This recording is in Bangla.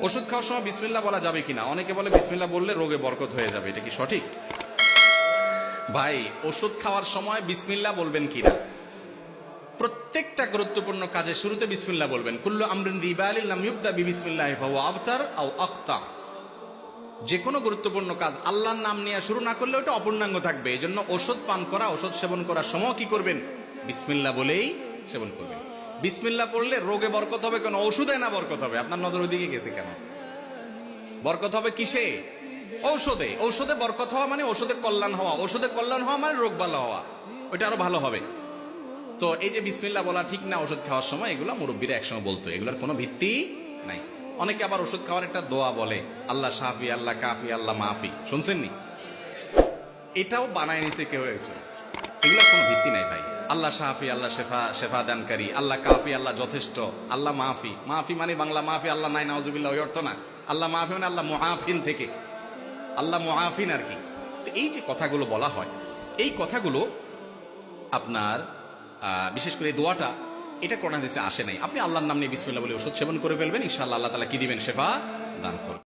ওষুধ খাওয়ার সময় বিসমিল্লাহ বলা যাবে কিনা? অনেকে বলে বিসমিল্লাহ বললে রোগে বরকত হয়ে যাবে, এটা কি সঠিক? ভাই, ওষুধ খাওয়ার সময় বিসমিল্লাহ বলবেন কিনা, প্রত্যেকটা গুরুত্বপূর্ণ কাজে শুরুতে বিসমিল্লাহ বলবেন। কুল্লু আমরিন যী বালিন লাম ইবদা বিসমিল্লাহি ফাহুয়া আবতার আও আখতা। যে কোনো গুরুত্বপূর্ণ কাজ আল্লাহর নাম নিয়ে শুরু না করলে ওটা অপূর্ণাঙ্গ থাকবে। এই জন্য ওষুধ পান করা, ওষুধ সেবন করার সময় কি করবেন? বিসমিল্লাহ বলেই সেবন করবেন। বিসমিল্লাহ পড়লে রোগে বরকত হবে কেন? ওষুধে না বরকত হবে? আপনার নজর ওইদিকে গেছে কেন? বরকত হবে কিসে? ঔষধে। ঔষধে বরকত হওয়া মানে ওষুধে কল্যাণ হওয়া, ওষুধে কল্যাণ হওয়া মানে রোগ ভালো হওয়া, ওইটা আরো ভালো হবে। তো এই যে বিসমিল্লাহ বলা ঠিক না ওষুধ খাওয়ার সময়, এগুলো মুরব্বীরা একসময় বলতো, এগুলোর কোনো ভিত্তি নাই। অনেকে আবার ওষুধ খাওয়ার একটা দোয়া বলে, আল্লাহ শাফি, আল্লাহ কাফি, আল্লাহ মাফি, শুনছেননি? এটাও বানায় নিছে কেউ একজন, এগুলোর কোনো ভিত্তি নাই ভাই। আল্লাহ শাফি, আল্লাহ শেফা দানকারী, আল্লাহ কাফি, আল্লাহ যথেষ্ট, আল্লাহ মাফি। মাফি মানে বাংলা মাফি আল্লাহ নাই, নাউজুবিল্লাহ, ওই অর্থ না। আল্লাহ মাফি মানে আল্লাহ মুআফিন থেকে, আল্লাহ মুআফিন আর কি। তো এই যে কথাগুলো বলা হয়, এই কথাগুলো আপনার বিশেষ করে এই দোয়াটা, এটা কোরআন হাদিসে আসে নাই। আপনি আল্লাহর নাম নিয়ে বিসমিল্লাহ বলে ওষুধ সেবন করে ফেলবেন, ইনশাআল্লাহ আল্লাহ তাআলা কি দিবেন? শেফা দান করবেন।